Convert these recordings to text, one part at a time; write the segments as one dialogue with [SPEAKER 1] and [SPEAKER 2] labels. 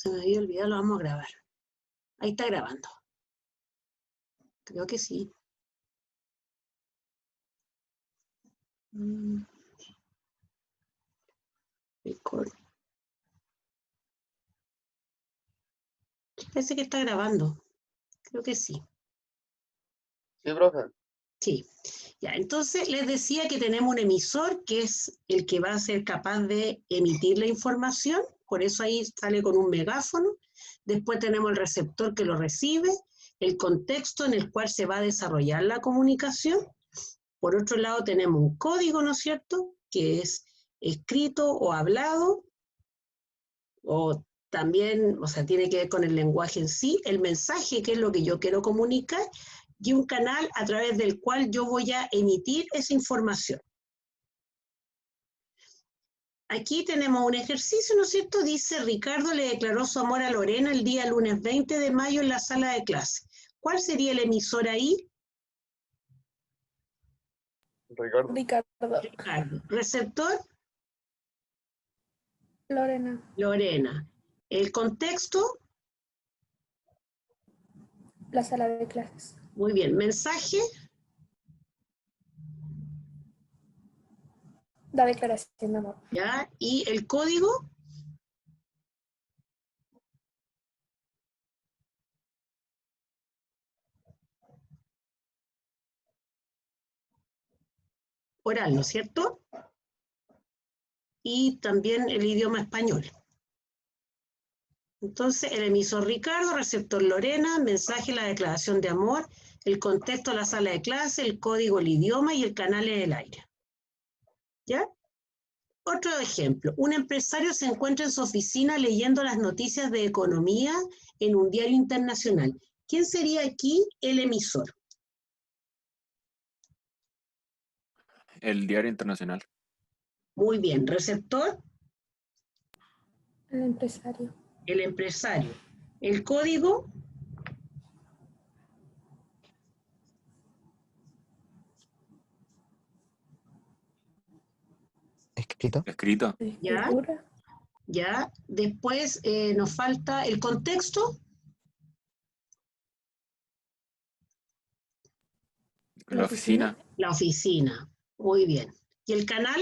[SPEAKER 1] Se me había olvidado, lo vamos a grabar. Ahí está grabando. Creo que sí. Record. Parece que está grabando. Creo que sí.
[SPEAKER 2] Sí, profe.
[SPEAKER 1] Sí. Ya, entonces les decía que tenemos un emisor que es el que va a ser capaz de emitir la información. Por eso ahí sale con un megáfono. Después tenemos el receptor que lo recibe, el contexto en el cual se va a desarrollar la comunicación. Por otro lado tenemos un código, ¿no es cierto?, que es escrito o hablado, o también, o sea, tiene que ver con el lenguaje en sí, el mensaje, que es lo que yo quiero comunicar, y un canal a través del cual yo voy a emitir esa información. Aquí tenemos un ejercicio, ¿no es cierto? Dice, Ricardo le declaró su amor a Lorena el día lunes 20 de mayo en la sala de clase. ¿Cuál sería el emisor ahí?
[SPEAKER 2] Ricardo.
[SPEAKER 1] Ricardo. ¿Receptor?
[SPEAKER 3] Lorena.
[SPEAKER 1] Lorena. ¿El contexto?
[SPEAKER 3] La sala de clases.
[SPEAKER 1] Muy bien. ¿Mensaje?
[SPEAKER 3] La declaración de amor.
[SPEAKER 1] ¿Ya? ¿Y el código? Oral, ¿no es cierto? Y también el idioma español. Entonces, el emisor Ricardo, receptor Lorena, mensaje la declaración de amor, el contexto la sala de clase, el código el idioma y el canal en el aire. ¿Ya? Otro ejemplo, un empresario se encuentra en su oficina leyendo las noticias de economía en un diario internacional. ¿Quién sería aquí el emisor?
[SPEAKER 4] El diario internacional.
[SPEAKER 1] Muy bien, receptor,
[SPEAKER 3] El empresario.
[SPEAKER 1] el empresario. El código,
[SPEAKER 5] Escrito.
[SPEAKER 4] Escrito.
[SPEAKER 1] ¿ya?
[SPEAKER 3] Escritura.
[SPEAKER 1] ¿Ya? Después nos falta el contexto,
[SPEAKER 4] La oficina.
[SPEAKER 1] la oficina. Muy bien. ¿Y el canal?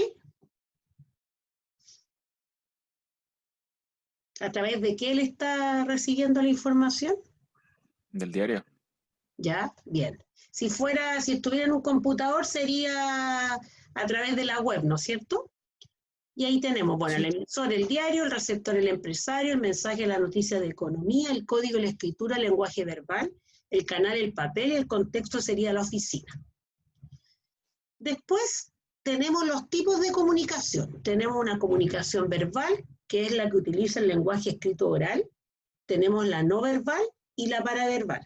[SPEAKER 1] ¿A través de qué él está recibiendo la información?
[SPEAKER 4] Del diario.
[SPEAKER 1] ¿Ya? Bien. Si estuviera en un computador, sería a través de la web, ¿no es cierto? Y ahí tenemos, bueno,
[SPEAKER 4] Sí.
[SPEAKER 1] el emisor, el diario, el receptor, el empresario, el mensaje, la noticia de economía, el código, la escritura, el lenguaje verbal, el canal, el papel, y el contexto sería la oficina. Después tenemos los tipos de comunicación. Tenemos una comunicación verbal, que es la que utiliza el lenguaje escrito oral. Tenemos la no verbal y la paraverbal.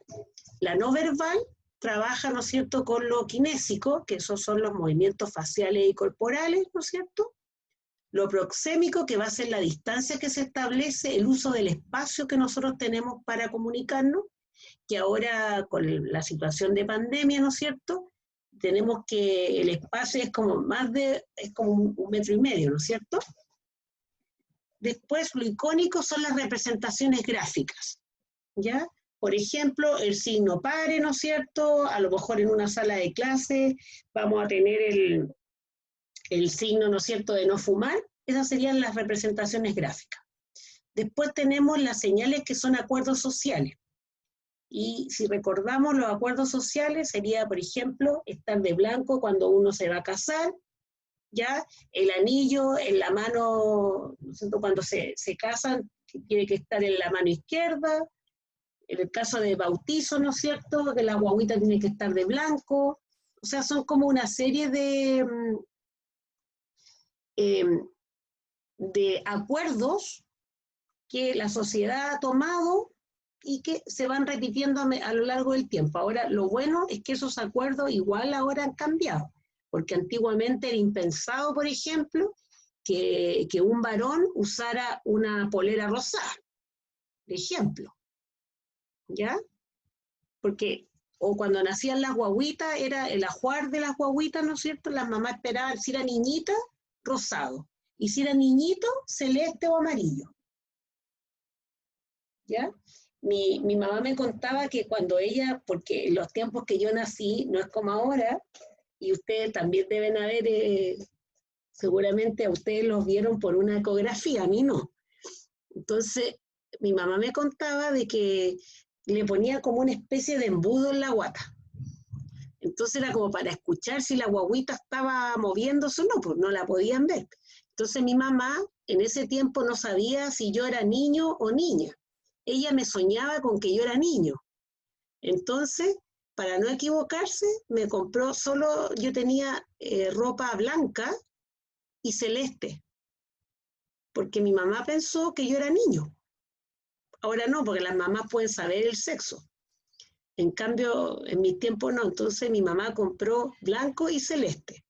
[SPEAKER 1] La no verbal trabaja, ¿no es cierto?, con lo kinésico, que esos son los movimientos faciales y corporales, ¿no es cierto? Lo proxémico, que va a ser la distancia que se establece, el uso del espacio que nosotros tenemos para comunicarnos, que ahora con la situación de pandemia, ¿no es cierto?, tenemos que el espacio es como un metro y medio, ¿no es cierto? Después, lo icónico son las representaciones gráficas, ¿ya? Por ejemplo, el signo pare, ¿no es cierto? A lo mejor en una sala de clase vamos a tener el signo, ¿no es cierto?, de no fumar. Esas serían las representaciones gráficas. Después tenemos las señales que son acuerdos sociales. Y si recordamos los acuerdos sociales, sería, por ejemplo, estar de blanco cuando uno se va a casar, ¿ya? El anillo en la mano, ¿no es cierto?, cuando se casan, tiene que estar en la mano izquierda. En el caso de bautizo, ¿no es cierto?, que la guaguita tiene que estar de blanco. O sea, son como una serie de acuerdos que la sociedad ha tomado y que se van repitiendo a lo largo del tiempo. Ahora, lo bueno es que esos acuerdos igual ahora han cambiado, porque antiguamente era impensado, por ejemplo, que un varón usara una polera rosada, por ejemplo, ¿ya? Porque, o cuando nacían las guaguitas, era el ajuar de las guaguitas, ¿no es cierto? Las mamás esperaban, si era niñita, rosado, y si era niñito, celeste o amarillo. ¿ya? Mi mamá me contaba que cuando ella, porque en los tiempos que yo nací, no es como ahora, y ustedes también deben haber, seguramente a ustedes los vieron por una ecografía, a mí no. Entonces, mi mamá me contaba de que le ponía como una especie de embudo en la guata. Entonces era como para escuchar si la guaguita estaba moviéndose o no, pues no la podían ver. Entonces mi mamá en ese tiempo no sabía si yo era niño o niña. Ella me soñaba con que yo era niño. Entonces, para no equivocarse, me compró solo, yo tenía ropa blanca y celeste, porque mi mamá pensó que yo era niño. Ahora no, porque las mamás pueden saber el sexo. En cambio, en mi tiempo no. Entonces mi mamá compró blanco y celeste.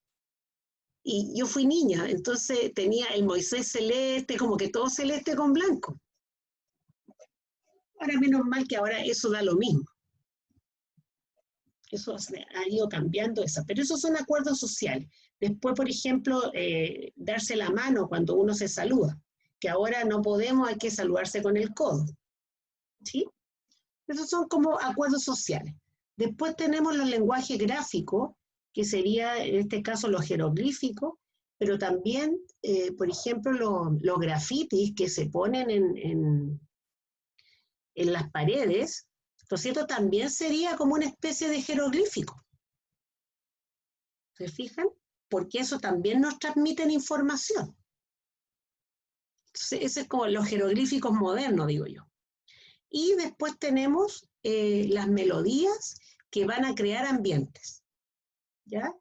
[SPEAKER 1] Y yo fui niña, entonces tenía el Moisés celeste, como que todo celeste con blanco. Ahora menos mal que ahora eso da lo mismo. Eso ha ido cambiando esa. Pero esos son acuerdos sociales. Después, por ejemplo, darse la mano cuando uno se saluda, que ahora no podemos, hay que saludarse con el codo. ¿Sí? Esos son como acuerdos sociales. Después tenemos los lenguajes gráficos, que sería en este caso los jeroglíficos, pero también, por ejemplo, los grafitis que se ponen en las paredes, ¿no es cierto? También sería como una especie de jeroglífico. ¿Se fijan? Porque eso también nos transmiten información. Entonces, ese es como los jeroglíficos modernos, digo yo. Y después tenemos las melodías que van a crear ambientes, ¿ya?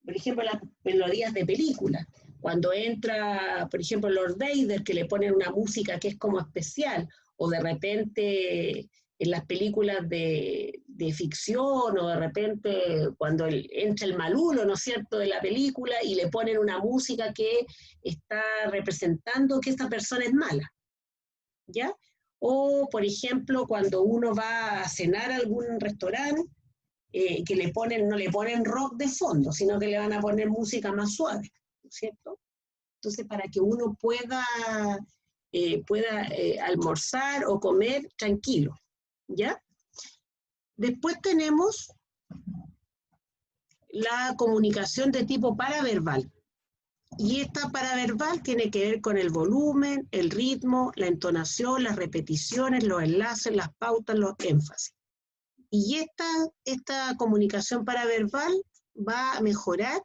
[SPEAKER 1] Por ejemplo, las melodías de película. Cuando entra, por ejemplo, Lord Vader, que le ponen una música que es como especial, o de repente en las películas de ficción, o de repente cuando entra el malulo, ¿no es cierto?, de la película, y le ponen una música que está representando que esta persona es mala. ¿Ya? O, por ejemplo, cuando uno va a cenar a algún restaurante, que no le ponen rock de fondo, sino que le van a poner música más suave, ¿no es cierto? Entonces, para que uno pueda almorzar o comer tranquilo, ¿ya? Después tenemos la comunicación de tipo paraverbal. Y esta paraverbal tiene que ver con el volumen, el ritmo, la entonación, las repeticiones, los enlaces, las pautas, los énfasis. Y esta comunicación paraverbal va a mejorar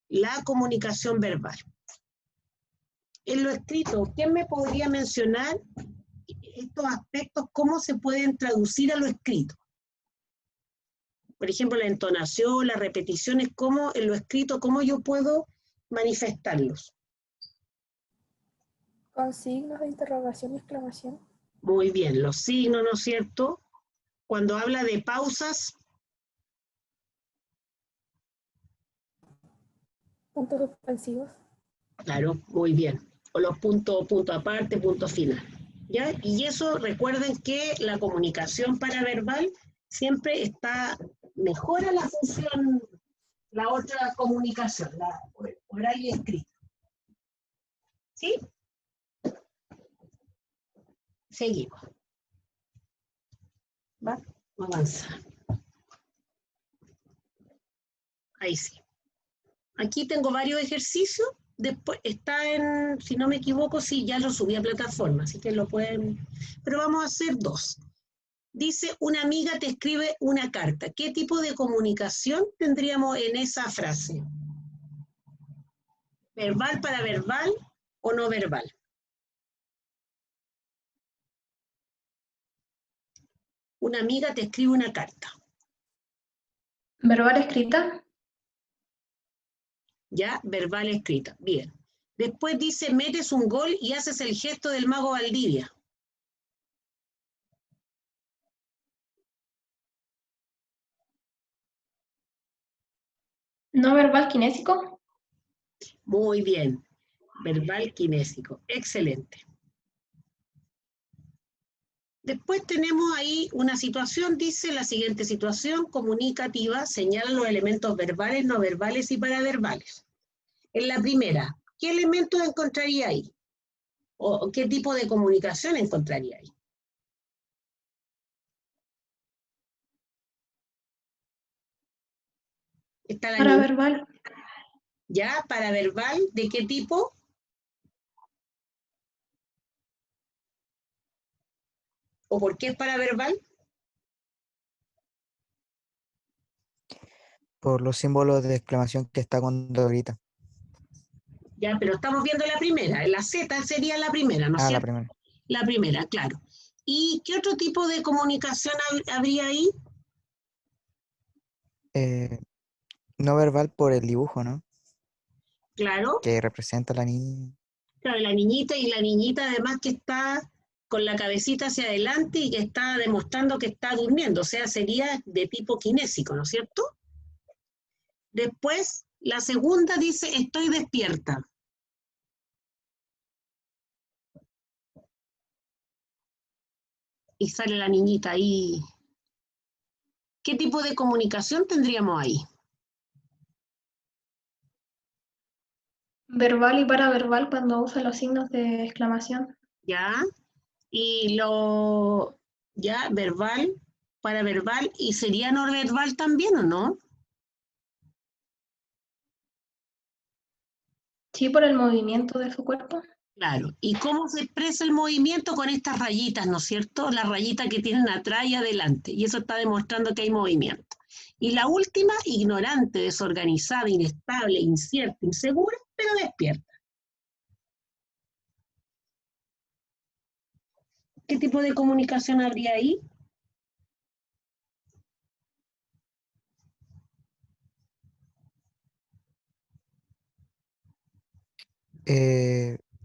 [SPEAKER 1] la comunicación verbal. En lo escrito, ¿quién me podría mencionar estos aspectos, cómo se pueden traducir a lo escrito? Por ejemplo, la entonación, las repeticiones, cómo en lo escrito, cómo yo puedo manifestarlos.
[SPEAKER 3] Con signos de interrogación y exclamación.
[SPEAKER 1] Muy bien, los signos, ¿no es cierto? Cuando habla de pausas.
[SPEAKER 3] Puntos suspensivos.
[SPEAKER 1] Claro, muy bien. O los punto aparte, punto final. ¿Ya? Y eso, recuerden que la comunicación paraverbal siempre mejora la función, la otra comunicación, la oral y escrita. ¿Sí? Seguimos. ¿Va? Avanza. Ahí sí. Aquí tengo varios ejercicios. Después está si no me equivoco, sí, ya lo subí a plataforma, así que lo pueden. Pero vamos a hacer dos. Dice, una amiga te escribe una carta. ¿Qué tipo de comunicación tendríamos en esa frase? ¿Verbal, paraverbal o no verbal? Una amiga te escribe una carta.
[SPEAKER 5] ¿Verbal escrita?
[SPEAKER 1] Ya, verbal escrita. Bien. Después dice, metes un gol y haces el gesto del mago Valdivia.
[SPEAKER 5] ¿No verbal kinésico?
[SPEAKER 1] Muy bien. Verbal kinésico. Excelente. Después tenemos ahí una situación, dice la siguiente situación comunicativa, señala los elementos verbales, no verbales y paraverbales. En la primera, ¿qué elementos encontraría ahí? ¿O qué tipo de comunicación encontraría ahí? Está la niña,
[SPEAKER 5] Paraverbal.
[SPEAKER 1] ¿ya? Paraverbal, ¿de qué tipo? ¿O por qué es paraverbal?
[SPEAKER 6] Por los símbolos de exclamación que está cuando grita.
[SPEAKER 1] Ya, pero estamos viendo la primera. La Z sería la primera, ¿no es
[SPEAKER 6] Ah, la
[SPEAKER 1] cierto?
[SPEAKER 6] primera.
[SPEAKER 1] La primera, claro. ¿Y qué otro tipo de comunicación habría ahí?
[SPEAKER 6] No verbal por el dibujo, ¿no?
[SPEAKER 1] Claro,
[SPEAKER 6] Que representa a la niña.
[SPEAKER 1] claro, la niñita y la niñita además que está con la cabecita hacia adelante y que está demostrando que está durmiendo, o sea, sería de tipo kinésico, ¿no es cierto? Después, la segunda dice, estoy despierta. Y sale la niñita ahí. ¿Qué tipo de comunicación tendríamos ahí?
[SPEAKER 5] Verbal y paraverbal cuando usa los signos de exclamación.
[SPEAKER 1] ¿Ya? Y ya, verbal, paraverbal, ¿y sería no verbal también o no?
[SPEAKER 5] Sí, por el movimiento de su cuerpo.
[SPEAKER 1] Claro. ¿Y cómo se expresa el movimiento con estas rayitas, ¿no es cierto? Las rayitas que tienen atrás y adelante. Y eso está demostrando que hay movimiento. Y la última, ignorante, desorganizada, inestable, incierta, insegura, pero despierta. ¿Qué tipo de comunicación habría ahí?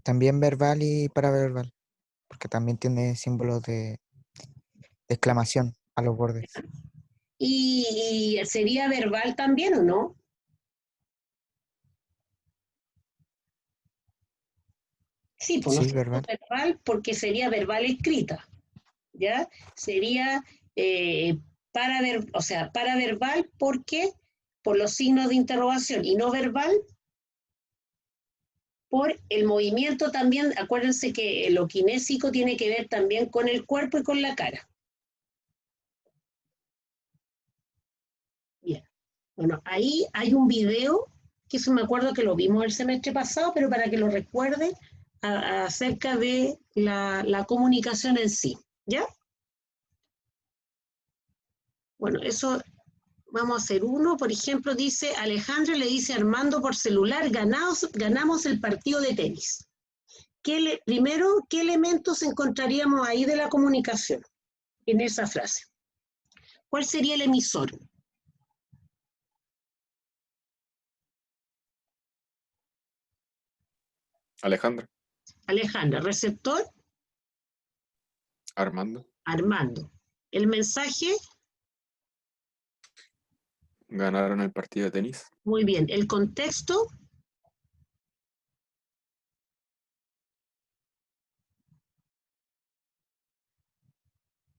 [SPEAKER 6] También verbal y paraverbal, porque también tiene símbolos de exclamación a los bordes.
[SPEAKER 1] ¿Y sería verbal también o no? Sí, pues no
[SPEAKER 6] Sí,
[SPEAKER 1] sería
[SPEAKER 6] verbal.
[SPEAKER 1] verbal porque sería verbal escrita, ¿ya? Sería o sea, paraverbal porque por los signos de interrogación y no verbal por el movimiento también. Acuérdense que lo kinésico tiene que ver también con el cuerpo y con la cara. Bien. Bueno, ahí hay un video, que eso me acuerdo que lo vimos el semestre pasado, pero para que lo recuerden, acerca de la comunicación en sí, ¿ya? Bueno, eso vamos a hacer uno. Por ejemplo, dice, Alejandro le dice a Armando por celular, ganamos el partido de tenis. Primero, ¿qué elementos encontraríamos ahí de la comunicación en esa frase? ¿Cuál sería el emisor?
[SPEAKER 4] Alejandra,
[SPEAKER 1] Alejandra. Receptor,
[SPEAKER 4] Armando,
[SPEAKER 1] Armando. El mensaje,
[SPEAKER 4] ganaron el partido de tenis.
[SPEAKER 1] muy bien. El contexto,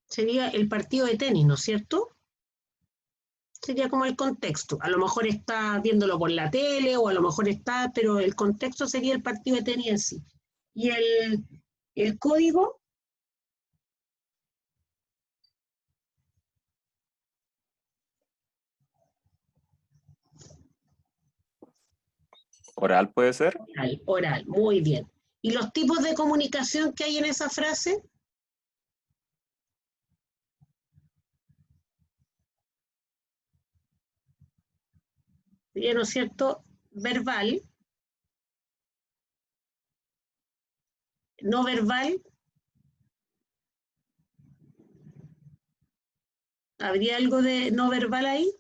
[SPEAKER 1] sería el partido de tenis, ¿no es cierto? Sería como el contexto. A lo mejor está viéndolo por la tele o a lo mejor está, pero el contexto sería el partido de tenis en sí. Y el código,
[SPEAKER 4] Oral puede ser.
[SPEAKER 1] oral, oral, muy bien. ¿Y los tipos de comunicación que hay en esa frase? Sería, ¿no es cierto?, verbal, no verbal. ¿Habría algo de no verbal ahí?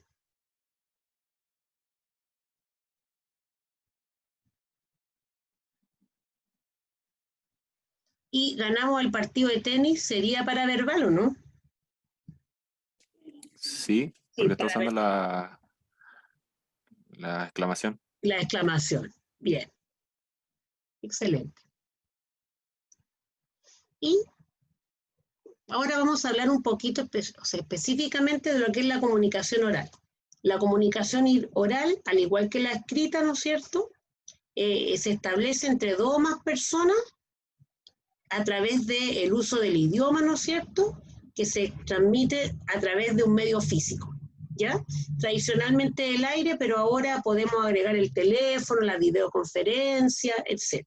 [SPEAKER 1] Y ganamos el partido de tenis, ¿sería para verbal o no?
[SPEAKER 4] Sí,
[SPEAKER 1] Sí,
[SPEAKER 4] porque está
[SPEAKER 1] para
[SPEAKER 4] usando la exclamación.
[SPEAKER 1] la exclamación. Bien, excelente. Y ahora vamos a hablar un poquito o sea, específicamente de lo que es la comunicación oral. La comunicación oral, al igual que la escrita, ¿no es cierto?, se establece entre dos o más personas a través del uso del idioma, ¿no es cierto?, que se transmite a través de un medio físico, ¿ya? Tradicionalmente el aire, pero ahora podemos agregar el teléfono, la videoconferencia, etc.,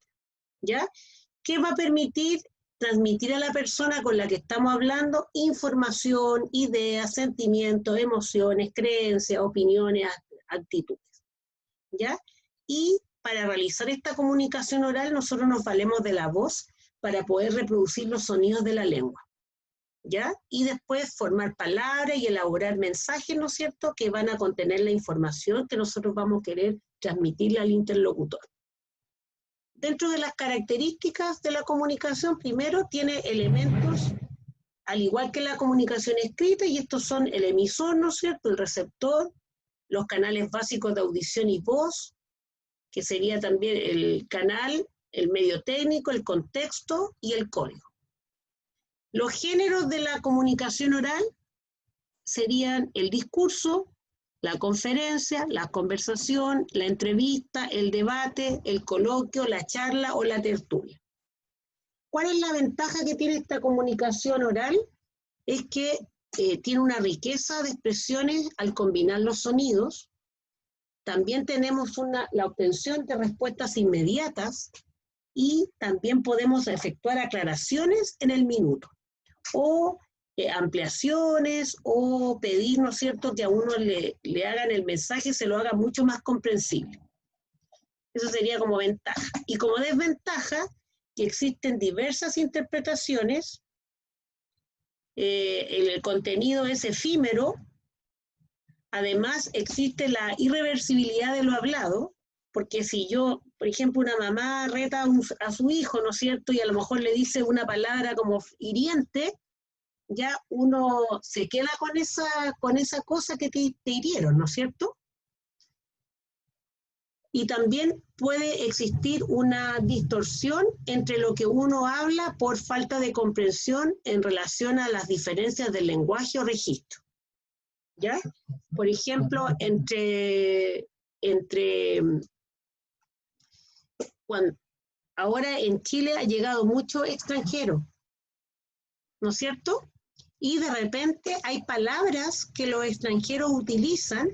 [SPEAKER 1] ¿ya? ¿Qué va a permitir transmitir a la persona con la que estamos hablando información, ideas, sentimientos, emociones, creencias, opiniones, actitudes, ¿ya? Y para realizar esta comunicación oral nosotros nos valemos de la voz para poder reproducir los sonidos de la lengua, ¿ya? Y después formar palabras y elaborar mensajes, ¿no es cierto?, que van a contener la información que nosotros vamos a querer transmitirle al interlocutor. Dentro de las características de la comunicación, primero tiene elementos, al igual que la comunicación escrita, y estos son el emisor, ¿no es cierto?, el receptor, los canales básicos de audición y voz, que sería también el canal, el medio técnico, el contexto y el código. Los géneros de la comunicación oral serían el discurso, la conferencia, la conversación, la entrevista, el debate, el coloquio, la charla o la tertulia. ¿Cuál es la ventaja que tiene esta comunicación oral? Es que tiene una riqueza de expresiones al combinar los sonidos. También tenemos la obtención de respuestas inmediatas y también podemos efectuar aclaraciones en el minuto o ampliaciones o pedir, ¿no es cierto?, que a uno le hagan el mensaje, se lo haga mucho más comprensible. Eso sería como ventaja. Y como desventaja, que existen diversas interpretaciones, el contenido es efímero, además existe la irreversibilidad de lo hablado, porque si yo, por ejemplo, una mamá reta a su hijo, ¿no es cierto?, y a lo mejor le dice una palabra como hiriente, ya uno se queda con esa cosa que te hirieron, ¿no es cierto? Y también puede existir una distorsión entre lo que uno habla por falta de comprensión en relación a las diferencias del lenguaje o registro, ¿ya? Por ejemplo, ahora en Chile ha llegado mucho extranjero, ¿no es cierto? Y de repente hay palabras que los extranjeros utilizan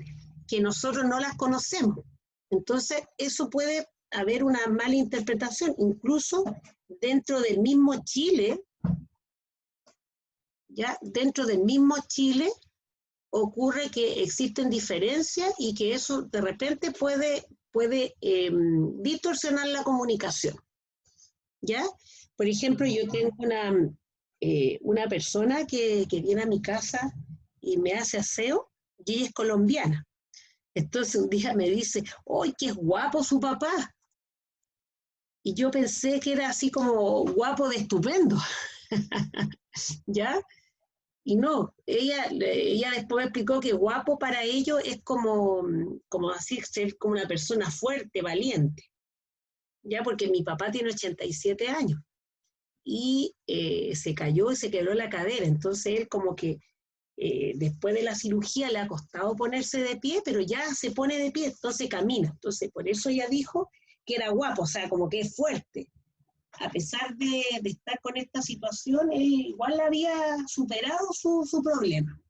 [SPEAKER 1] que nosotros no las conocemos. Entonces, eso puede haber una mala interpretación, incluso dentro del mismo Chile, ¿ya? Dentro del mismo Chile ocurre que existen diferencias y que eso de repente puede distorsionar la comunicación, ¿ya? Por ejemplo, yo tengo una persona que viene a mi casa y me hace aseo, y ella es colombiana. Entonces un día me dice, ¡ay, qué guapo su papá! Y yo pensé que era así como guapo de estupendo, ¿ya? Y no, ella después me explicó que guapo para ellos es como así, ser como una persona fuerte, valiente, ¿ya? Porque mi papá tiene 87 años y se cayó y se quebró la cadera, entonces él como que después de la cirugía le ha costado ponerse de pie, pero ya se pone de pie, entonces camina. Entonces, por eso ella dijo que era guapo, o sea, como que es fuerte. A pesar de estar con esta situación, él igual había superado su problema,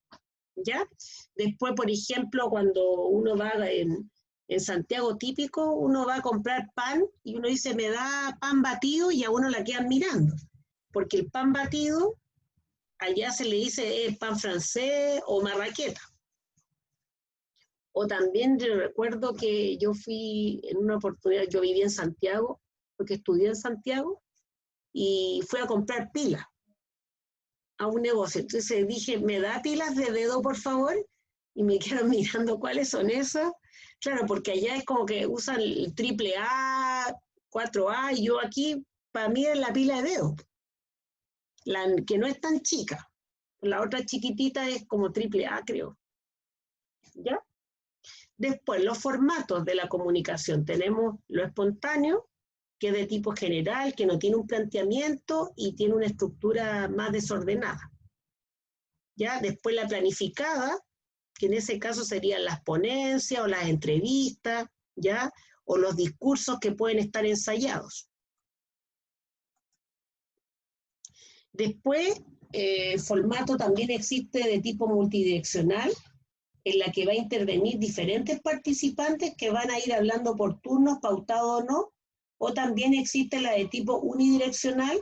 [SPEAKER 1] ¿ya? Después, por ejemplo, cuando uno va en Santiago típico, uno va a comprar pan y uno dice, me da pan batido, y a uno la quedan mirando, porque el pan batido allá se le dice pan francés o marraqueta. O también yo recuerdo que yo fui en una oportunidad, yo viví en Santiago, porque estudié en Santiago, y fui a comprar pilas a un negocio. Entonces dije, ¿me da pilas de dedo, por favor? Y me quedaron mirando cuáles son esas. Claro, porque allá es como que usan el AAA, 4A, y yo aquí, para mí es la pila de dedo. La que no es tan chica. La otra chiquitita es como AAA, creo. ¿Ya? Después, los formatos de la comunicación. Tenemos lo espontáneo, que es de tipo general, que no tiene un planteamiento y tiene una estructura más desordenada. ¿Ya? Después la planificada, que en ese caso serían las ponencias o las entrevistas, ¿ya? O los discursos que pueden estar ensayados. Después, el formato también existe de tipo multidireccional, en la que va a intervenir diferentes participantes que van a ir hablando por turnos, pautado o no, o también existe la de tipo unidireccional,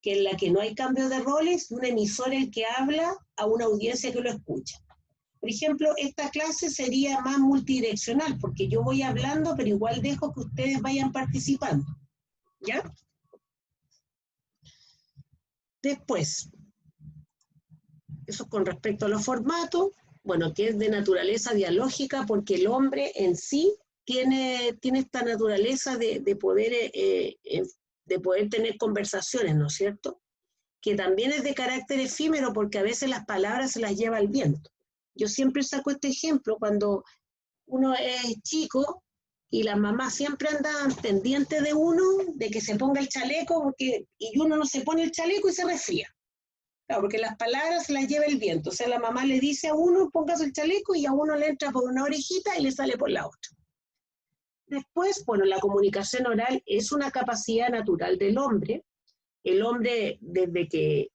[SPEAKER 1] que en la que no hay cambio de roles, un emisor el que habla a una audiencia que lo escucha. Por ejemplo, esta clase sería más multidireccional, porque yo voy hablando, pero igual dejo que ustedes vayan participando, ¿ya? Después, eso con respecto a los formatos, bueno, que es de naturaleza dialógica, porque el hombre en sí tiene esta naturaleza de poder tener conversaciones, ¿no es cierto? Que también es de carácter efímero, porque a veces las palabras se las lleva el viento. Yo siempre saco este ejemplo cuando uno es chico y las mamás siempre andan pendientes de uno, de que se ponga el chaleco, y uno no se pone el chaleco y se resfría. Claro, porque las palabras se las lleva el viento. O sea, la mamá le dice a uno, póngase el chaleco, y a uno le entra por una orejita y le sale por la otra. Después, bueno, la comunicación oral es una capacidad natural del hombre. El hombre, desde que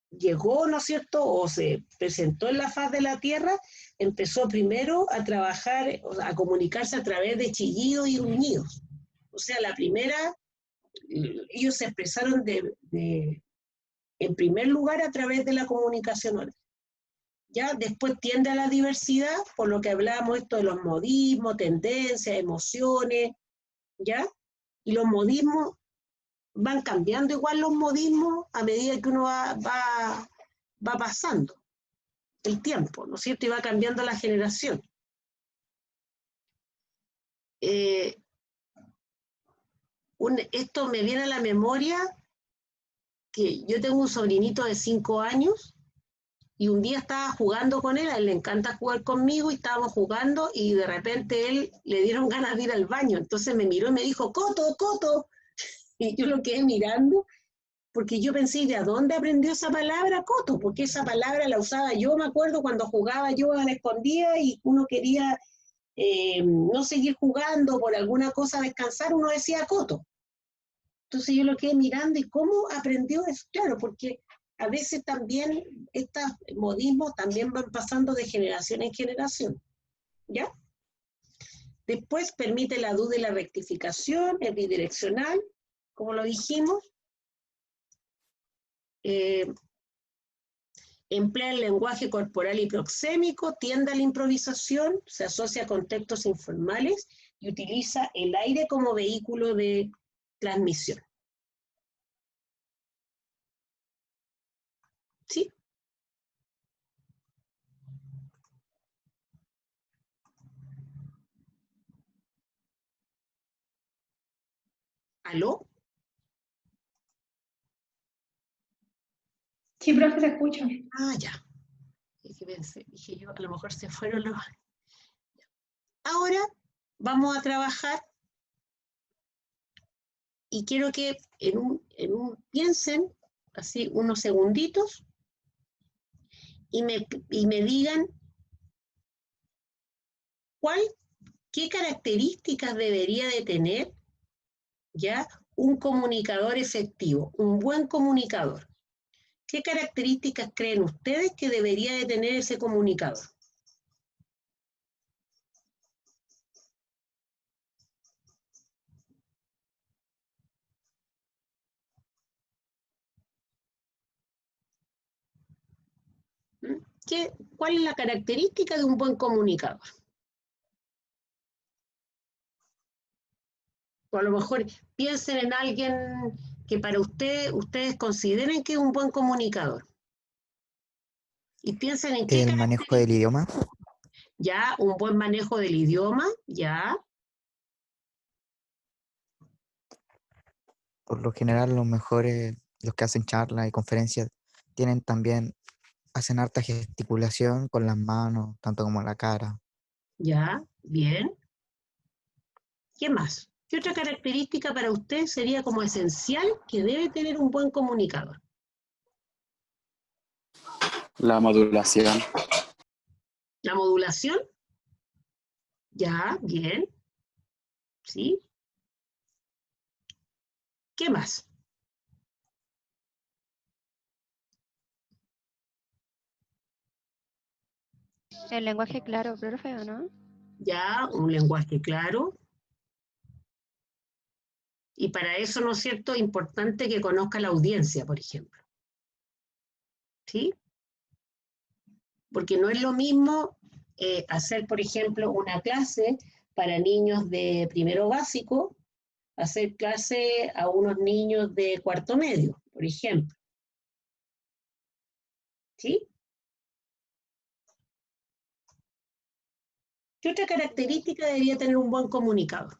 [SPEAKER 1] llegó, ¿no es cierto?, o se presentó en la faz de la tierra, empezó primero a trabajar, o sea, a comunicarse a través de chillidos y gruñidos. O sea, la primera, ellos se expresaron en primer lugar a través de la comunicación oral. Ya después tiende a la diversidad, por lo que hablábamos esto de los modismos, tendencias, emociones, ¿ya? Y los modismos van cambiando igual los modismos a medida que uno va pasando el tiempo, ¿no es cierto? Y va cambiando la generación. Esto me viene a la memoria que yo tengo un sobrinito de 5 años y un día estaba jugando con él, a él le encanta jugar conmigo y estábamos jugando y de repente él le dieron ganas de ir al baño, entonces me miró y me dijo, Coto, Coto, y yo lo quedé mirando porque yo pensé, ¿de dónde aprendió esa palabra, Coto? Porque esa palabra la usaba yo, me acuerdo, cuando jugaba yo a la escondida y uno quería no seguir jugando por alguna cosa, descansar, uno decía Coto. Entonces yo lo quedé mirando y cómo aprendió eso, claro, porque a veces también estos modismos también van pasando de generación en generación, ¿ya? Después permite la duda y la rectificación, es bidireccional, como lo dijimos. Emplea el lenguaje corporal y proxémico, tiende a la improvisación, se asocia a contextos informales y utiliza el aire como vehículo de transmisión. ¿Sí? ¿Aló?
[SPEAKER 5] Sí, profe, se escucha.
[SPEAKER 1] Ah, ya. Dije yo, a lo mejor se fueron los... Ahora vamos a trabajar y quiero que piensen así unos segunditos y me digan qué características debería de tener ya un comunicador efectivo, un buen comunicador. ¿Qué características creen ustedes que debería de tener ese comunicador? ¿Cuál es la característica de un buen comunicador? O a lo mejor piensen en alguien que para ustedes consideren que es un buen comunicador. Y piensen en qué
[SPEAKER 6] El manejo del idioma.
[SPEAKER 1] Ya, un buen manejo del idioma, ya.
[SPEAKER 6] Por lo general, los mejores, los que hacen charlas y conferencias, hacen harta gesticulación con las manos, tanto como la cara.
[SPEAKER 1] Ya, bien. ¿Qué más? ¿Qué otra característica para usted sería como esencial que debe tener un buen comunicador?
[SPEAKER 7] La modulación.
[SPEAKER 1] ¿La modulación? Ya, bien. ¿Sí? ¿Qué más?
[SPEAKER 8] El lenguaje claro, profe, ¿o no?
[SPEAKER 1] Ya, un lenguaje claro. Y para eso, ¿no es cierto?, es importante que conozca la audiencia, por ejemplo. ¿Sí? Porque no es lo mismo hacer, por ejemplo, una clase para niños de primero básico, hacer clase a unos niños de cuarto medio, por ejemplo. ¿Sí? ¿Qué otra característica debería tener un buen comunicador?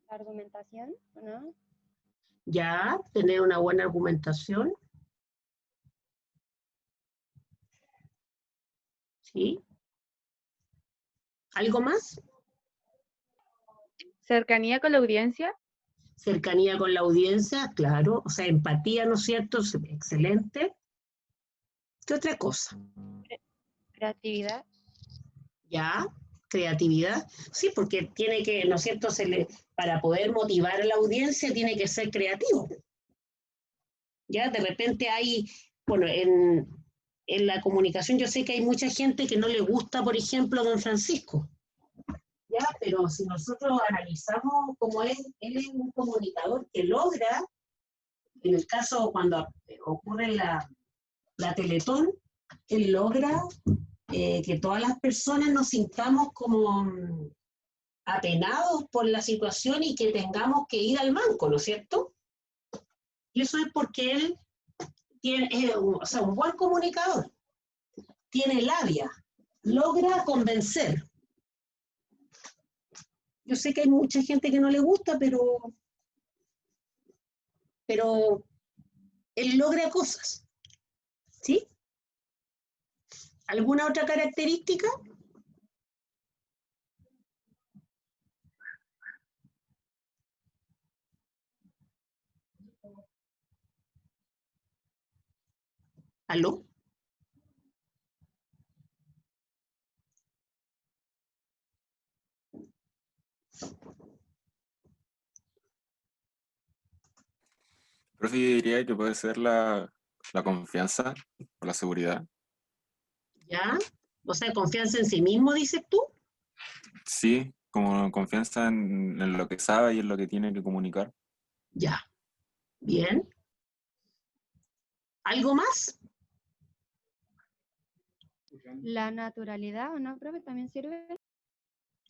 [SPEAKER 8] La argumentación, ¿o no?
[SPEAKER 1] Ya, tener una buena argumentación. ¿Sí? ¿Algo más?
[SPEAKER 9] Cercanía con la audiencia.
[SPEAKER 1] Cercanía con la audiencia, claro. O sea, empatía, ¿no es cierto? Excelente. ¿Qué otra cosa?
[SPEAKER 8] Creatividad.
[SPEAKER 1] Ya, creatividad. Sí, porque tiene que, ¿no es cierto? Para poder motivar a la audiencia tiene que ser creativo. Ya, de repente hay, bueno, en la comunicación yo sé que hay mucha gente que no le gusta, por ejemplo, Don Francisco. Ya, pero si nosotros analizamos cómo es, él es un comunicador que logra, en el caso cuando ocurre la Teletón, él logra que todas las personas nos sintamos como apenados por la situación y que tengamos que ir al banco, ¿no es cierto? Y eso es porque él tiene, o sea, un buen comunicador, tiene labia, logra convencer. Yo sé que hay mucha gente que no le gusta, pero él logra cosas, ¿sí? ¿Alguna otra característica? ¿Aló?
[SPEAKER 4] Profe, yo diría que puede ser la confianza o la seguridad.
[SPEAKER 1] ¿Ya? O sea, confianza en sí mismo, dices tú.
[SPEAKER 4] Sí, como confianza en lo que sabe y en lo que tiene que comunicar.
[SPEAKER 1] Ya, bien. ¿Algo más?
[SPEAKER 8] La naturalidad, ¿o no, profe? También sirve.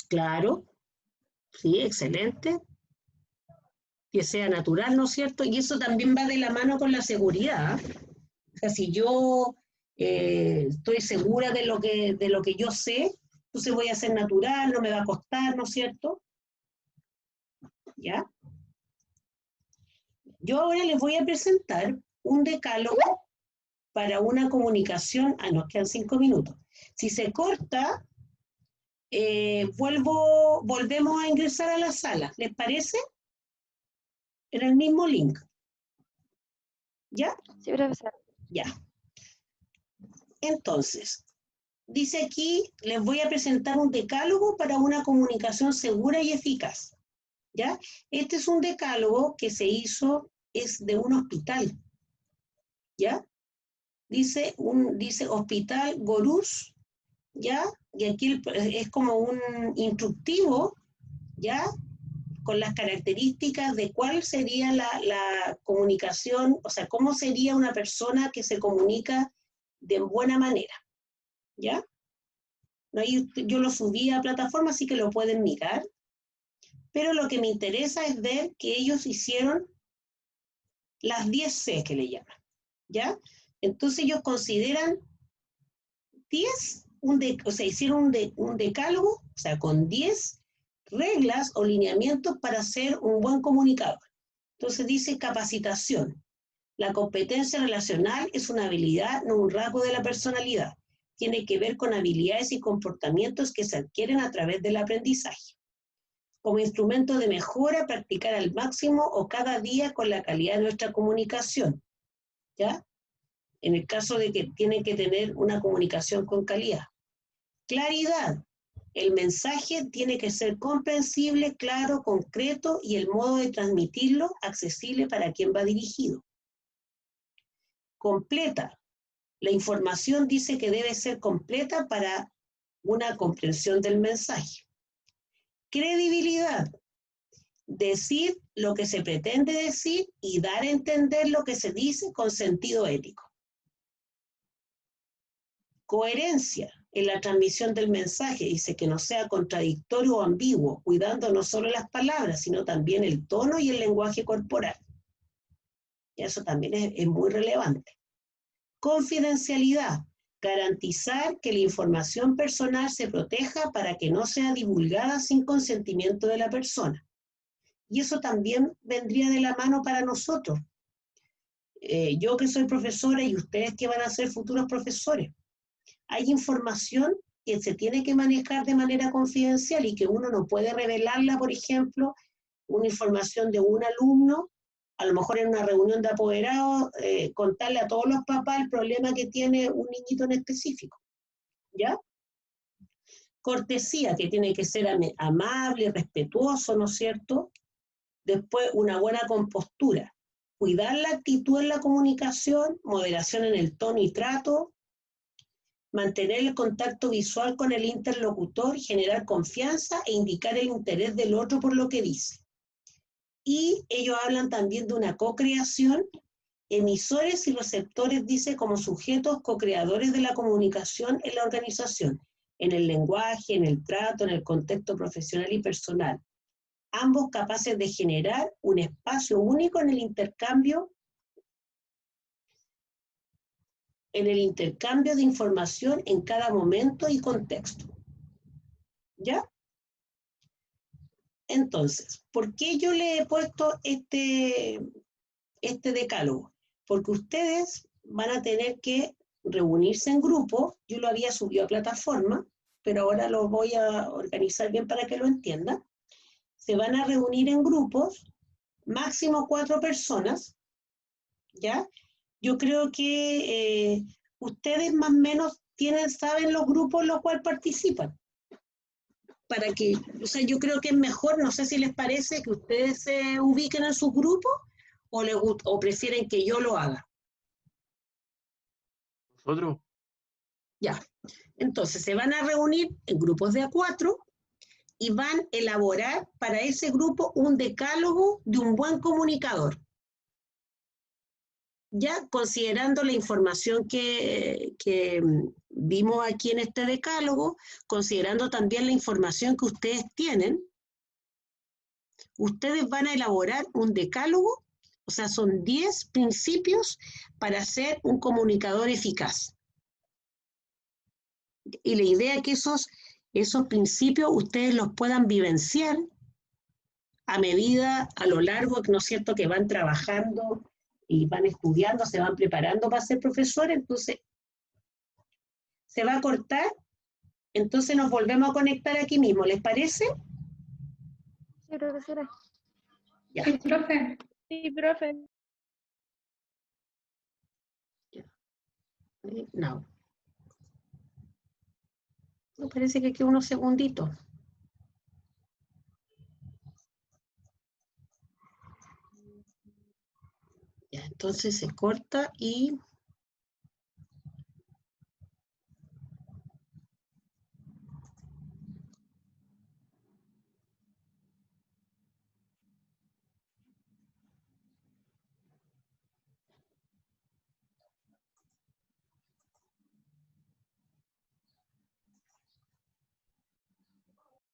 [SPEAKER 1] Claro, sí, excelente. Que sea natural, ¿no es cierto? Y eso también va de la mano con la seguridad. O sea, si yo estoy segura de lo que yo sé, entonces voy a ser natural, no me va a costar, ¿no es cierto? ¿Ya? Yo ahora les voy a presentar un decálogo para una comunicación. Nos quedan 5 minutos. Si se corta, volvemos a ingresar a la sala. ¿Les parece? En el mismo link. ¿Ya?
[SPEAKER 8] Sí, profesor.
[SPEAKER 1] Ya. Entonces, dice aquí, les voy a presentar un decálogo para una comunicación segura y eficaz. ¿Ya? Este es un decálogo que se hizo, es de un hospital. ¿Ya? Dice Hospital Gorús, ¿ya? Y aquí es como un instructivo, ¿ya? Con las características de cuál sería la comunicación, o sea, cómo sería una persona que se comunica de buena manera, ¿ya? Yo lo subí a plataforma, así que lo pueden mirar, pero lo que me interesa es ver que ellos hicieron las 10 C que le llaman, ¿ya? Entonces ellos consideran 10, o sea, hicieron un decálogo, o sea, con 10 reglas o lineamientos para ser un buen comunicador. Entonces dice capacitación. La competencia relacional es una habilidad, no un rasgo de la personalidad. Tiene que ver con habilidades y comportamientos que se adquieren a través del aprendizaje. Como instrumento de mejora, practicar al máximo o cada día con la calidad de nuestra comunicación. ¿Ya? En el caso de que tienen que tener una comunicación con calidad. Claridad. El mensaje tiene que ser comprensible, claro, concreto y el modo de transmitirlo accesible para quien va dirigido. Completa. La información dice que debe ser completa para una comprensión del mensaje. Credibilidad. Decir lo que se pretende decir y dar a entender lo que se dice con sentido ético. Coherencia en la transmisión del mensaje, dice que no sea contradictorio o ambiguo, cuidando no solo las palabras, sino también el tono y el lenguaje corporal. Y eso también es muy relevante. Confidencialidad, garantizar que la información personal se proteja para que no sea divulgada sin consentimiento de la persona. Y eso también vendría de la mano para nosotros. Yo que soy profesora y ustedes que van a ser futuros profesores. Hay información que se tiene que manejar de manera confidencial y que uno no puede revelarla, por ejemplo, una información de un alumno, a lo mejor en una reunión de apoderados, contarle a todos los papás el problema que tiene un niñito en específico, ¿ya? Cortesía, que tiene que ser amable, respetuoso, ¿no es cierto? Después, una buena compostura, cuidar la actitud en la comunicación, moderación en el tono y trato, mantener el contacto visual con el interlocutor, generar confianza e indicar el interés del otro por lo que dice. Y ellos hablan también de una co-creación, emisores y receptores, dice, como sujetos co-creadores de la comunicación en la organización, en el lenguaje, en el trato, en el contexto profesional y personal. Ambos capaces de generar un espacio único en el intercambio de información en cada momento y contexto. ¿Ya? Entonces, ¿por qué yo le he puesto este decálogo? Porque ustedes van a tener que reunirse en grupo. Yo lo había subido a plataforma, pero ahora lo voy a organizar bien para que lo entiendan. Se van a reunir en grupos, máximo 4 personas, ¿ya? Yo creo que ustedes más o menos saben los grupos en los cuales participan. Para que, o sea, yo creo que es mejor, no sé si les parece que ustedes se ubiquen en sus grupos o prefieren que yo lo haga.
[SPEAKER 2] Nosotros.
[SPEAKER 1] Ya, entonces se van a reunir en grupos de a 4 y van a elaborar para ese grupo un decálogo de un buen comunicador. Ya considerando la información que vimos aquí en este decálogo, considerando también la información que ustedes tienen, ustedes van a elaborar un decálogo, o sea, son 10 principios para ser un comunicador eficaz. Y la idea es que esos principios ustedes los puedan vivenciar a medida, a lo largo, ¿no es cierto?, que van trabajando y van estudiando, se van preparando para ser profesores. Entonces, se va a cortar, entonces nos volvemos a conectar aquí mismo, ¿les parece?
[SPEAKER 3] Sí, profesora.
[SPEAKER 1] Ya.
[SPEAKER 5] Sí, profe.
[SPEAKER 3] Sí, profe.
[SPEAKER 1] No. Me parece que queda unos segunditos. Ya, entonces se corta y